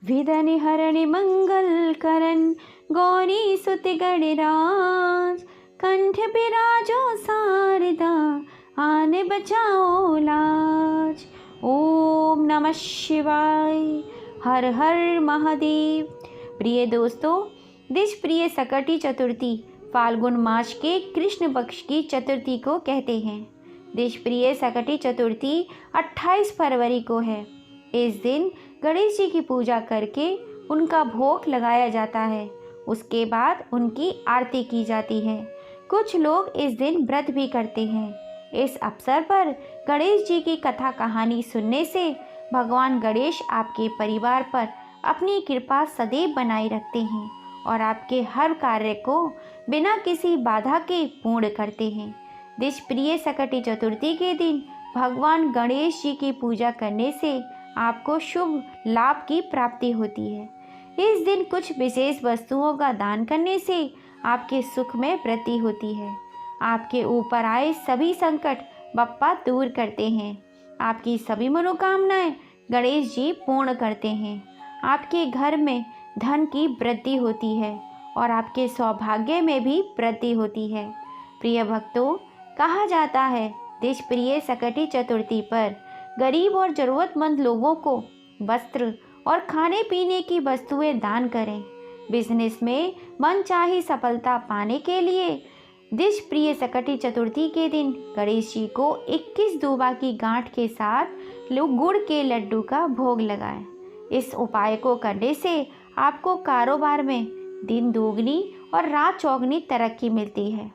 विधनि हरणि मंगल करन गौरी सुत गणराज। कंठ बिराजो शारदा आने बचाओ लाज। ओम नमः शिवाय। हर हर महादेव। प्रिय दोस्तों, देश प्रिय सकटी चतुर्थी फाल्गुन मास के कृष्ण पक्ष की चतुर्थी को कहते हैं। देश प्रिय सकटी चतुर्थी 28 फरवरी को है। इस दिन गणेश जी की पूजा करके उनका भोग लगाया जाता है। उसके बाद उनकी आरती की जाती है। कुछ लोग इस दिन व्रत भी करते हैं। इस अवसर पर गणेश जी की कथा कहानी सुनने से भगवान गणेश आपके परिवार पर अपनी कृपा सदैव बनाए रखते हैं और आपके हर कार्य को बिना किसी बाधा के पूर्ण करते हैं। देश प्रिय सकटी चतुर्थी के दिन भगवान गणेश जी की पूजा करने से आपको शुभ लाभ की प्राप्ति होती है। इस दिन कुछ विशेष वस्तुओं का दान करने से आपके सुख में वृद्धि होती है। आपके ऊपर आए सभी संकट बप्पा दूर करते हैं। आपकी सभी मनोकामनाएं गणेश जी पूर्ण करते हैं। आपके घर में धन की वृद्धि होती है और आपके सौभाग्य में भी वृद्धि होती है। प्रिय भक्तों, कहा जाता है देश प्रिय सकटी चतुर्थी पर गरीब और ज़रूरतमंद लोगों को वस्त्र और खाने पीने की वस्तुएं दान करें। बिजनेस में मनचाही सफलता पाने के लिए देश प्रिय सकटी चतुर्थी के दिन गणेश जी को 21 दूबा की गांठ के साथ गुड़ के लड्डू का भोग लगाएं। इस उपाय को करने से आपको कारोबार में दिन दोगुनी और रात चौगुनी तरक्की मिलती है।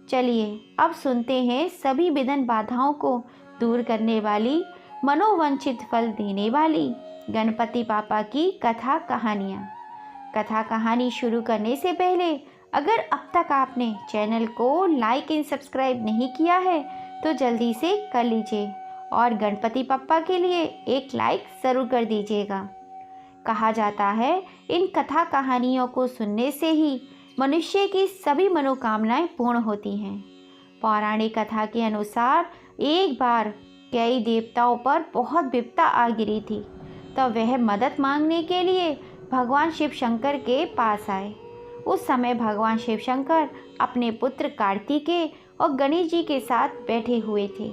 चलिए अब सुनते हैं सभी विघ्न बाधाओं को दूर करने वाली, मनोवांछित फल देने वाली गणपति पापा की कथा कहानियाँ। कथा कहानी शुरू करने से पहले अगर अब तक आपने चैनल को लाइक एंड सब्सक्राइब नहीं किया है तो जल्दी से कर लीजिए और गणपति पापा के लिए एक लाइक ज़रूर कर दीजिएगा। कहा जाता है इन कथा कहानियों को सुनने से ही मनुष्य की सभी मनोकामनाएं पूर्ण होती हैं। पौराणिक कथा के अनुसार एक बार कई देवताओं पर बहुत विपदा आ गिरी थी, तब वह मदद मांगने के लिए भगवान शिव शंकर के पास आए। उस समय भगवान शिव शंकर अपने पुत्र कार्तिकेय और गणेश जी के साथ बैठे हुए थे।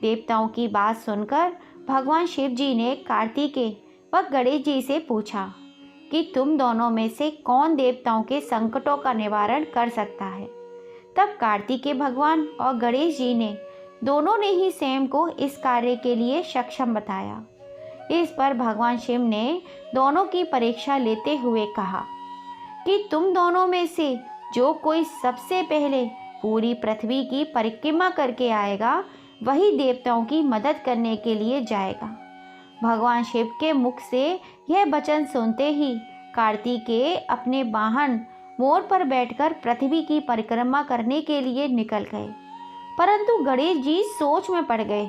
देवताओं की बात सुनकर भगवान शिव जी ने कार्तिकेय व गणेश जी से पूछा कि तुम दोनों में से कौन देवताओं के संकटों का निवारण कर सकता है। तब कार्तिकेय भगवान और गणेश जी ने दोनों ने ही स्वयं को इस कार्य के लिए सक्षम बताया। इस पर भगवान शिव ने दोनों की परीक्षा लेते हुए कहा कि तुम दोनों में से जो कोई सबसे पहले पूरी पृथ्वी की परिक्रमा करके आएगा वही देवताओं की मदद करने के लिए जाएगा। भगवान शिव के मुख से यह वचन सुनते ही कार्तिकेय अपने वाहन मोर पर बैठकर पृथ्वी की परिक्रमा करने के लिए निकल गए। परंतु गणेश जी सोच में पड़ गए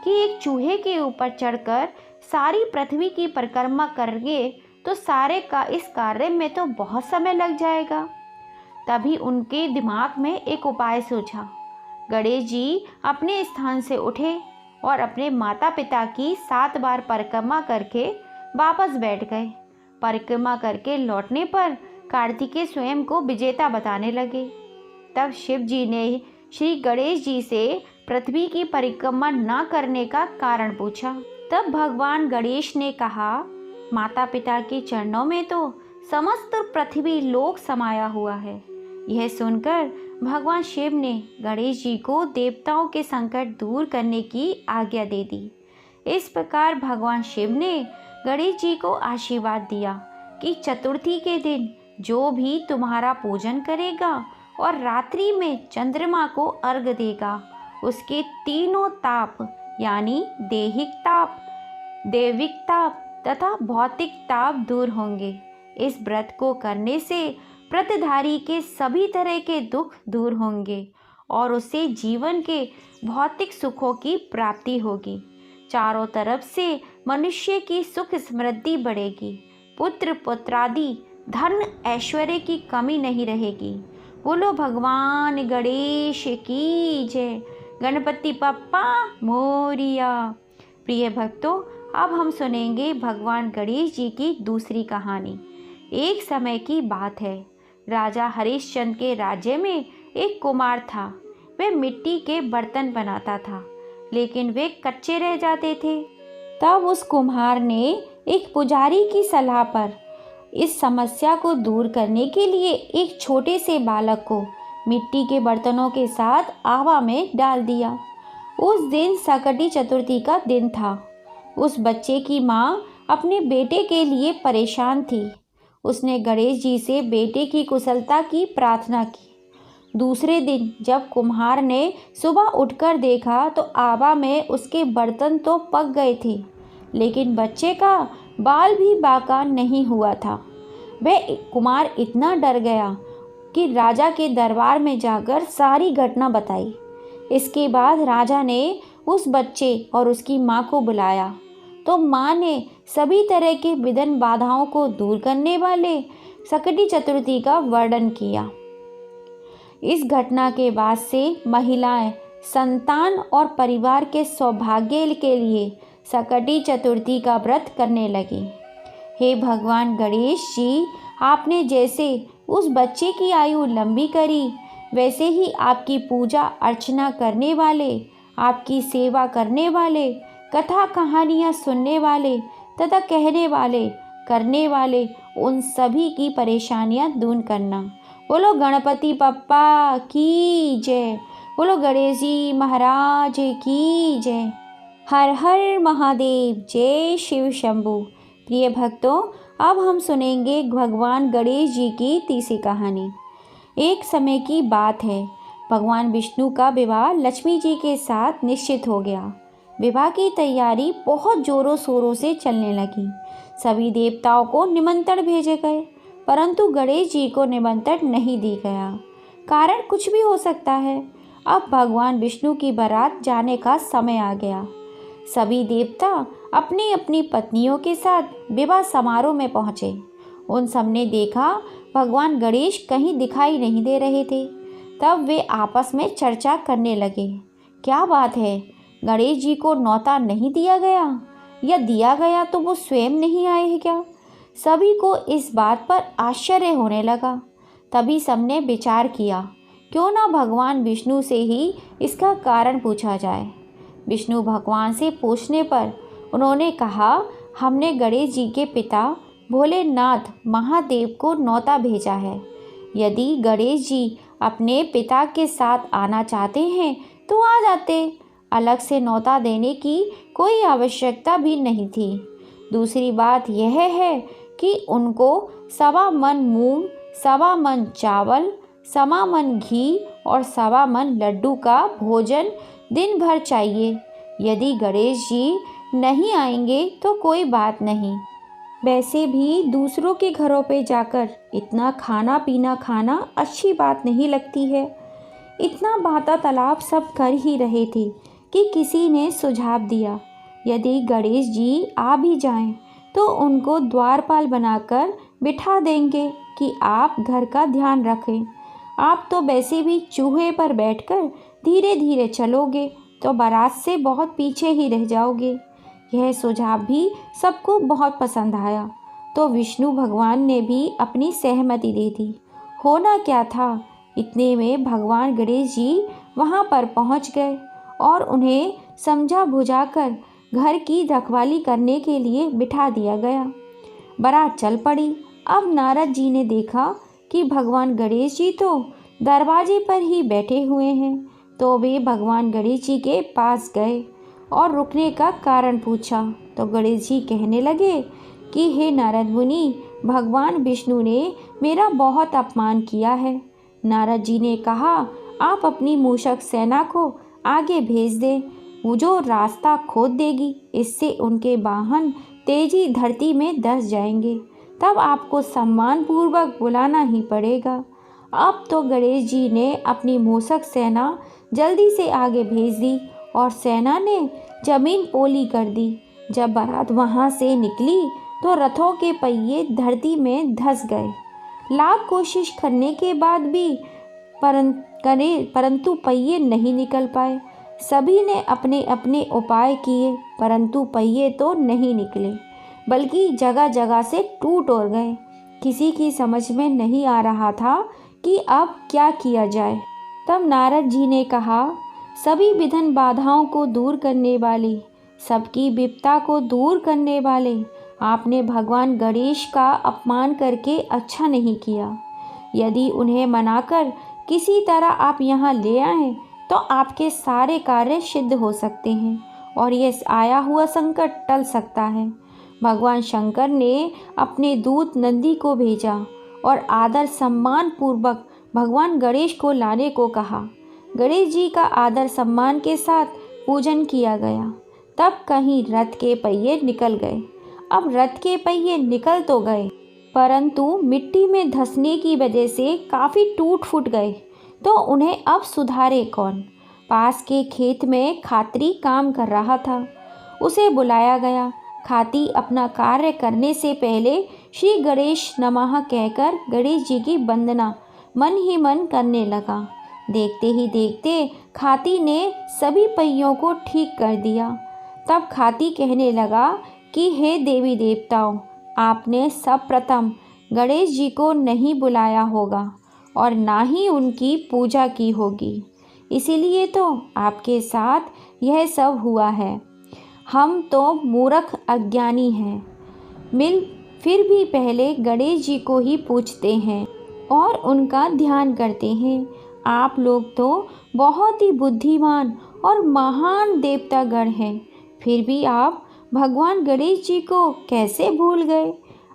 कि एक चूहे के ऊपर चढ़कर सारी पृथ्वी की परिक्रमा करेंगे तो सारे का इस कार्य में तो बहुत समय लग जाएगा। तभी उनके दिमाग में एक उपाय सूझा। गणेश जी अपने स्थान से उठे और अपने माता पिता की 7 बार परिक्रमा करके वापस बैठ गए। परिक्रमा करके लौटने पर कार्तिकेय स्वयं को विजेता बताने लगे। तब शिव जी ने श्री गणेश जी से पृथ्वी की परिक्रमा न करने का कारण पूछा। तब भगवान गणेश ने कहा, माता पिता के चरणों में तो समस्त पृथ्वी लोक समाया हुआ है। यह सुनकर भगवान शिव ने गणेश जी को देवताओं के संकट दूर करने की आज्ञा दे दी। इस प्रकार भगवान शिव ने गणेश जी को आशीर्वाद दिया कि चतुर्थी के दिन जो भी तुम्हारा पूजन करेगा और रात्रि में चंद्रमा को अर्घ्य देगा उसके तीनों ताप यानी देहिक ताप, दैविक ताप तथा भौतिक ताप दूर होंगे। इस व्रत को करने से व्रतधारी के सभी तरह के दुख दूर होंगे और उसे जीवन के भौतिक सुखों की प्राप्ति होगी। चारों तरफ से मनुष्य की सुख समृद्धि बढ़ेगी। पुत्र पुत्रादि धन ऐश्वर्य की कमी नहीं रहेगी। बोलो भगवान गणेश की जय। गणपति बप्पा मोरिया। प्रिय भक्तों, अब हम सुनेंगे भगवान गणेश जी की दूसरी कहानी। एक समय की बात है, राजा हरिश्चंद्र के राज्य में एक कुम्हार था। वह मिट्टी के बर्तन बनाता था, लेकिन वे कच्चे रह जाते थे। तब उस कुम्हार ने एक पुजारी की सलाह पर इस समस्या को दूर करने के लिए एक छोटे से बालक को मिट्टी के बर्तनों के साथ आवा में डाल दिया। उस दिन सकटी चतुर्थी का दिन था। उस बच्चे की माँ अपने बेटे के लिए परेशान थी। उसने गणेश जी से बेटे की कुशलता की प्रार्थना की। दूसरे दिन जब कुम्हार ने सुबह उठकर देखा तो आवा में उसके बर्तन तो पक गए थे, लेकिन बच्चे का बाल भी बाका नहीं हुआ था। वह कुम्हार इतना डर गया कि राजा के दरबार में जाकर सारी घटना बताई। इसके बाद राजा ने उस बच्चे और उसकी माँ को बुलाया, तो माँ ने सभी तरह के विघ्न बाधाओं को दूर करने वाले सकटी चतुर्थी का वर्णन किया। इस घटना के बाद से महिलाएं संतान और परिवार के सौभाग्य के लिए सकटी चतुर्थी का व्रत करने लगी। हे भगवान गणेश जी, आपने जैसे उस बच्चे की आयु लंबी करी, वैसे ही आपकी पूजा अर्चना करने वाले, आपकी सेवा करने वाले, कथा कहानियाँ सुनने वाले तथा कहने वाले, करने वाले उन सभी की परेशानियाँ दूर करना। बोलो गणपति बप्पा की जय। बोलो गणेश जी महाराज की जय। हर हर महादेव। जय शिव शंभू। प्रिय भक्तों, अब हम सुनेंगे भगवान गणेश जी की तीसरी कहानी। एक समय की बात है, भगवान विष्णु का विवाह लक्ष्मी जी के साथ निश्चित हो गया। विवाह की तैयारी बहुत जोरों शोरों से चलने लगी। सभी देवताओं को निमंत्रण भेजे गए, परंतु गणेश जी को निमंत्रण नहीं दी गया। कारण कुछ भी हो सकता है। अब भगवान विष्णु की बारात जाने का समय आ गया। सभी देवता अपनी अपनी पत्नियों के साथ विवाह समारोह में पहुँचे। उन सबने देखा भगवान गणेश कहीं दिखाई नहीं दे रहे थे। तब वे आपस में चर्चा करने लगे, क्या बात है, गणेश जी को न्योता नहीं दिया गया, या दिया गया तो वो स्वयं नहीं आए हैं क्या? सभी को इस बात पर आश्चर्य होने लगा। तभी सबने विचार किया, क्यों ना भगवान विष्णु से ही इसका कारण पूछा जाए। विष्णु भगवान से पूछने पर उन्होंने कहा, हमने गणेश जी के पिता भोलेनाथ महादेव को न्योता भेजा है। यदि गणेश जी अपने पिता के साथ आना चाहते हैं तो आ जाते, अलग से न्योता देने की कोई आवश्यकता भी नहीं थी। दूसरी बात यह है कि उनको 1.25 मन मूंग, 1.25 मन चावल, 1.25 मन घी और 1.25 मन लड्डू का भोजन दिन भर चाहिए। यदि गणेश जी नहीं आएंगे तो कोई बात नहीं। वैसे भी दूसरों के घरों पे जाकर इतना खाना पीना खाना अच्छी बात नहीं लगती है। इतना बाता तालाब सब कर ही रहे थे कि किसी ने सुझाव दिया, यदि गणेश जी आ भी जाएं तो उनको द्वारपाल बनाकर बिठा देंगे कि आप घर का ध्यान रखें। आप तो वैसे भी चूहे पर बैठकर धीरे धीरे चलोगे तो बारात से बहुत पीछे ही रह जाओगे। यह सुझाव भी सबको बहुत पसंद आया, तो विष्णु भगवान ने भी अपनी सहमति दे दी। होना क्या था, इतने में भगवान गणेश जी वहाँ पर पहुँच गए और उन्हें समझा बुझाकर घर की रखवाली करने के लिए बिठा दिया गया। बारात चल पड़ी। अब नारद जी ने देखा कि भगवान गणेश जी तो दरवाजे पर ही बैठे हुए हैं, तो वे भगवान गणेश जी के पास गए और रुकने का कारण पूछा। तो गणेश जी कहने लगे कि हे नारद मुनि, भगवान विष्णु ने मेरा बहुत अपमान किया है। नारद जी ने कहा, आप अपनी मूषक सेना को आगे भेज दें, वो जो रास्ता खोद देगी, इससे उनके वाहन तेजी धरती में धंस जाएंगे, तब आपको सम्मानपूर्वक बुलाना ही पड़ेगा। अब तो गणेश जी ने अपनी मूषक सेना जल्दी से आगे भेज दी और सेना ने जमीन पोली कर दी। जब बारात वहाँ से निकली तो रथों के पहिए धरती में धंस गए। लाख कोशिश करने के बाद भी परंतु पहिए नहीं निकल पाए। सभी ने अपने अपने उपाय किए, परंतु पहिए तो नहीं निकले, बल्कि जगह जगह से टूट और गए। किसी की समझ में नहीं आ रहा था कि अब क्या किया जाए। तब नारद जी ने कहा, सभी विघ्न बाधाओं को दूर करने वाले, सबकी विपदा को दूर करने वाले, आपने भगवान गणेश का अपमान करके अच्छा नहीं किया। यदि उन्हें मनाकर किसी तरह आप यहाँ ले आएं तो आपके सारे कार्य सिद्ध हो सकते हैं और यह आया हुआ संकट टल सकता है। भगवान शंकर ने अपने दूत नंदी को भेजा और आदर सम्मान पूर्वक भगवान गणेश को लाने को कहा। गणेश जी का आदर सम्मान के साथ पूजन किया गया। तब कहीं रथ के पहिए निकल गए। अब रथ के पहिए निकल तो गए, परंतु मिट्टी में धंसने की वजह से काफ़ी टूट फूट गए। तो उन्हें अब सुधारे कौन? पास के खेत में खात्री काम कर रहा था। उसे बुलाया गया। खाती अपना कार्य करने से पहले श्री गणेश नमः कहकर गणेश जी की वंदना मन ही मन करने लगा। देखते ही देखते खाती ने सभी पहियों को ठीक कर दिया। तब खाती कहने लगा कि हे देवी देवताओं, आपने सर्वप्रथम गणेश जी को नहीं बुलाया होगा और ना ही उनकी पूजा की होगी, इसीलिए तो आपके साथ यह सब हुआ है। हम तो मूर्ख अज्ञानी हैं, फिर भी पहले गणेश जी को ही पूछते हैं और उनका ध्यान करते हैं। आप लोग तो बहुत ही बुद्धिमान और महान देवतागण हैं, फिर भी आप भगवान गणेश जी को कैसे भूल गए?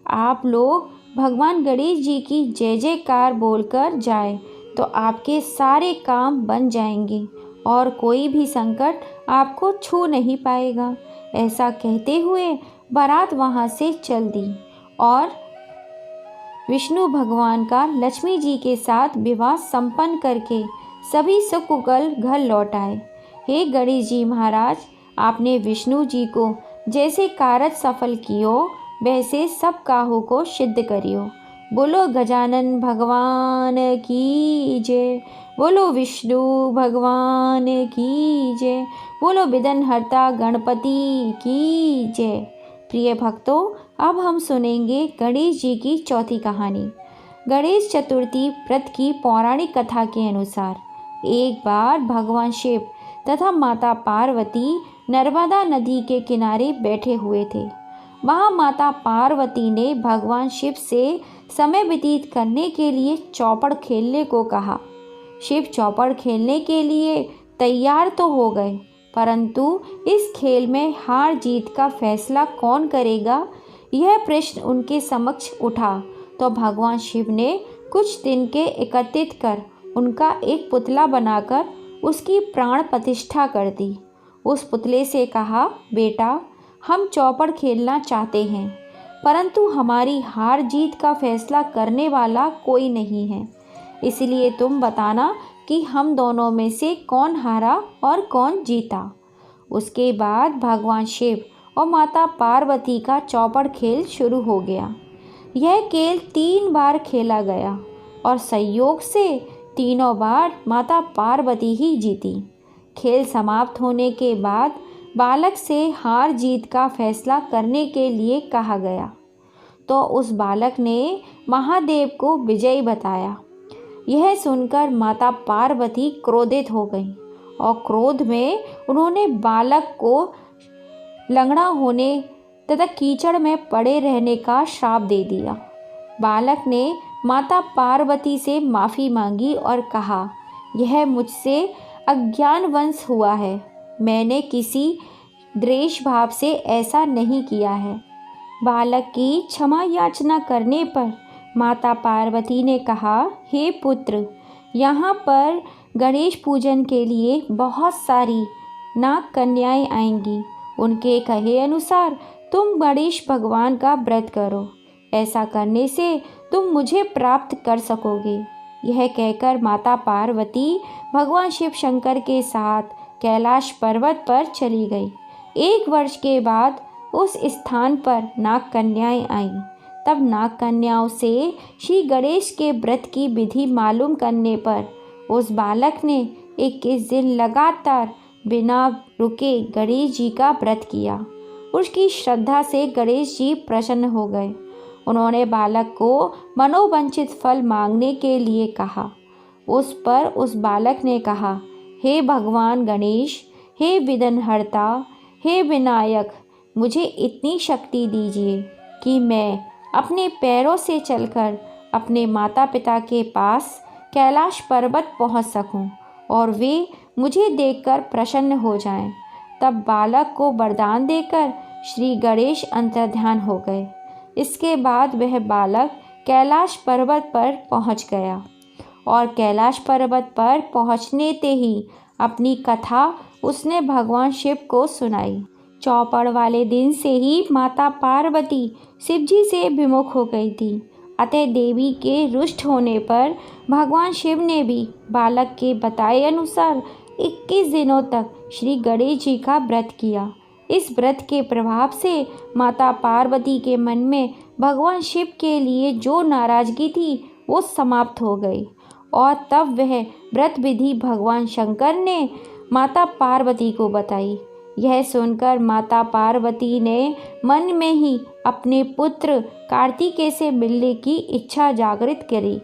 आप लोग भगवान गणेश जी की जय जयकार बोलकर जाए तो आपके सारे काम बन जाएंगे और कोई भी संकट आपको छू नहीं पाएगा। ऐसा कहते हुए बारात वहाँ से चल दी और विष्णु भगवान का लक्ष्मी जी के साथ विवाह संपन्न करके सभी सुकुशल घर लौट आए। हे गणेश जी महाराज, आपने विष्णु जी को जैसे कार्य सफल कियो वैसे सब काहू को सिद्ध करियो। बोलो गजानन भगवान की जय, बोलो विष्णु भगवान की जय, बोलो विघ्नहर्ता गणपति की जय। प्रिय भक्तों, अब हम सुनेंगे गणेश जी की चौथी कहानी। गणेश चतुर्थी व्रत की पौराणिक कथा के अनुसार एक बार भगवान शिव तथा माता पार्वती नर्मदा नदी के किनारे बैठे हुए थे। वहाँ माता पार्वती ने भगवान शिव से समय व्यतीत करने के लिए चौपड़ खेलने को कहा। शिव चौपड़ खेलने के लिए तैयार तो हो गए, परंतु इस खेल में हार जीत का फैसला कौन करेगा, यह प्रश्न उनके समक्ष उठा। तो भगवान शिव ने कुछ दिन के एकत्रित कर उनका एक पुतला बनाकर उसकी प्राण प्रतिष्ठा कर दी। उस पुतले से कहा, बेटा, हम चौपड़ खेलना चाहते हैं, परंतु हमारी हार जीत का फैसला करने वाला कोई नहीं है, इसलिए तुम बताना कि हम दोनों में से कौन हारा और कौन जीता। उसके बाद भगवान शिव और माता पार्वती का चौपड़ खेल शुरू हो गया। यह खेल 3 बार खेला गया और संयोग से तीनों बार माता पार्वती ही जीती। खेल समाप्त होने के बाद बालक से हार जीत का फैसला करने के लिए कहा गया, तो उस बालक ने महादेव को विजयी बताया। यह सुनकर माता पार्वती क्रोधित हो गई और क्रोध में उन्होंने बालक को लंगड़ा होने तथा कीचड़ में पड़े रहने का श्राप दे दिया। बालक ने माता पार्वती से माफ़ी मांगी और कहा, यह मुझसे अज्ञानवश हुआ है, मैंने किसी द्वेष भाव से ऐसा नहीं किया है। बालक की क्षमा याचना करने पर माता पार्वती ने कहा, हे पुत्र, यहाँ पर गणेश पूजन के लिए बहुत सारी नाग कन्याएं आएंगी। उनके कहे अनुसार तुम गणेश भगवान का व्रत करो, ऐसा करने से तुम मुझे प्राप्त कर सकोगे। यह कहकर माता पार्वती भगवान शिव शंकर के साथ कैलाश पर्वत पर चली गई। 1 वर्ष के बाद उस स्थान पर नाग कन्याएं आईं। तब नाग कन्याओं से श्री गणेश के व्रत की विधि मालूम करने पर उस बालक ने 21 दिन लगातार बिना रुके गणेश जी का व्रत किया। उसकी श्रद्धा से गणेश जी प्रसन्न हो गए। उन्होंने बालक को मनोवांछित फल मांगने के लिए कहा। उस पर उस बालक ने कहा, हे भगवान गणेश, हे विघ्नहर्ता, हे विनायक, मुझे इतनी शक्ति दीजिए कि मैं अपने पैरों से चलकर अपने माता पिता के पास कैलाश पर्वत पहुंच सकूं और वे मुझे देखकर प्रसन्न हो जाएं। तब बालक को वरदान देकर श्री गणेश अंतर्ध्यान हो गए। इसके बाद वह बालक कैलाश पर्वत पर पहुंच गया और कैलाश पर्वत पर पहुंचने ते ही अपनी कथा उसने भगवान शिव को सुनाई। चौपड़ वाले दिन से ही माता पार्वती शिवजी से विमुख हो गई थी। अतः देवी के रुष्ट होने पर भगवान शिव ने भी बालक के बताए अनुसार 21 दिनों तक श्री गणेश जी का व्रत किया। इस व्रत के प्रभाव से माता पार्वती के मन में भगवान शिव के लिए जो नाराजगी थी वो समाप्त हो गई और तब वह व्रत विधि भगवान शंकर ने माता पार्वती को बताई। यह सुनकर माता पार्वती ने मन में ही अपने पुत्र कार्तिकेय से मिलने की इच्छा जागृत करी।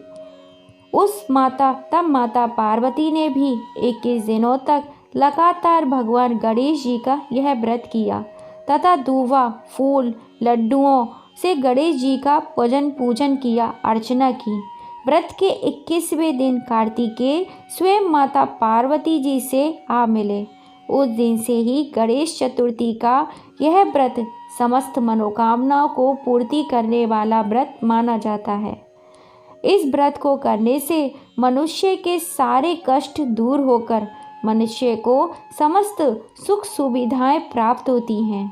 तब माता पार्वती ने भी 21 दिनों तक लगातार भगवान गणेश जी का यह व्रत किया तथा दूवा, फूल, लड्डुओं से गणेश जी का पूजन किया, अर्चना की। व्रत के 21वें दिन कार्तिकेय स्वयं माता पार्वती जी से आ मिले। उस दिन से ही गणेश चतुर्थी का यह व्रत समस्त मनोकामनाओं को पूर्ति करने वाला व्रत माना जाता है। इस व्रत को करने से मनुष्य के सारे कष्ट दूर होकर मनुष्य को समस्त सुख सुविधाएं प्राप्त होती हैं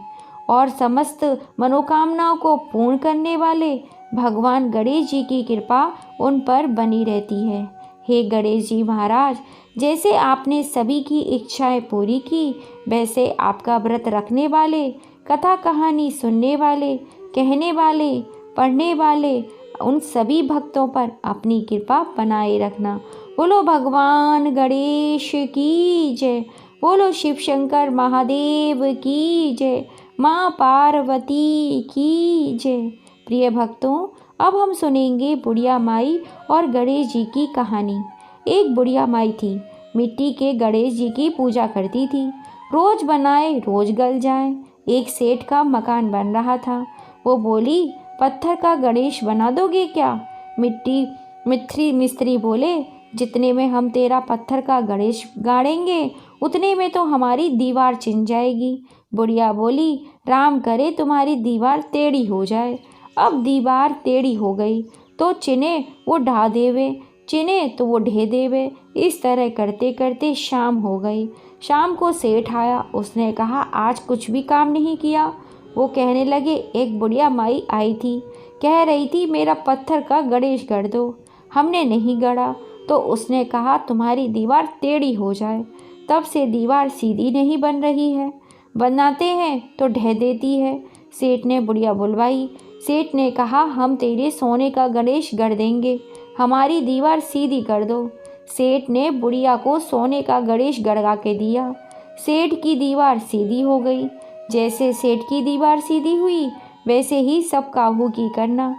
और समस्त मनोकामनाओं को पूर्ण करने वाले भगवान गणेश जी की कृपा उन पर बनी रहती है। हे गणेश जी महाराज, जैसे आपने सभी की इच्छाएं पूरी की, वैसे आपका व्रत रखने वाले, कथा कहानी सुनने वाले, कहने वाले, पढ़ने वाले उन सभी भक्तों पर अपनी कृपा बनाए रखना। बोलो भगवान गणेश की जय। बोलो शिव शंकर महादेव की जय। माँ पार्वती की जय। प्रिय भक्तों, अब हम सुनेंगे बुढ़िया माई और गणेश जी की कहानी। एक बुढ़िया माई थी, मिट्टी के गणेश जी की पूजा करती थी। रोज बनाए रोज गल जाए। एक सेठ का मकान बन रहा था। वो बोली, पत्थर का गणेश बना दोगे क्या? मिस्त्री बोले, जितने में हम तेरा पत्थर का गणेश गाड़ेंगे उतने में तो हमारी दीवार चिन जाएगी। बुढ़िया बोली, राम करे तुम्हारी दीवार टेढ़ी हो जाए। अब दीवार टेढ़ी हो गई तो चिने वो ढा देवे, चिने तो वो ढे देवे। इस तरह करते करते शाम हो गई। शाम को सेठ आया। उसने कहा, आज कुछ भी काम नहीं किया। वो कहने लगे, एक बुढ़िया माई आई थी, कह रही थी मेरा पत्थर का गणेश गढ़ दो। हमने नहीं गढ़ा तो उसने कहा तुम्हारी दीवार टेढ़ी हो जाए। तब से दीवार सीधी नहीं बन रही है, बनाते हैं तो ढह देती है। सेठ ने बुढ़िया बुलवाई। सेठ ने कहा, हम तेरे सोने का गणेश गढ़ देंगे, हमारी दीवार सीधी कर दो। सेठ ने बुढ़िया को सोने का गणेश गढ़वा के दिया। सेठ की दीवार सीधी हो गई। जैसे सेठ की दीवार सीधी हुई वैसे ही सब काहू की करना।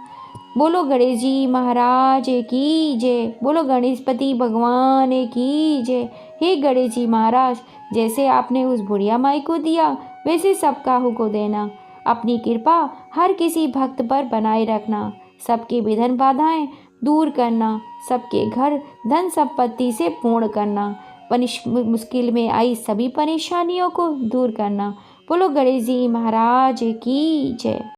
बोलो गणेश जी महाराज की जय। बोलो गणेशपति भगवान की जय। हे गणेश जी महाराज, जैसे आपने उस बुढ़िया माई को दिया वैसे सब काहू को देना। अपनी कृपा हर किसी भक्त पर बनाए रखना। सबकी विघ्न बाधाएं दूर करना। सबके घर धन संपत्ति से पूर्ण करना। मुश्किल में आई सभी परेशानियों को दूर करना। बोलो गणेश जी महाराज की जय।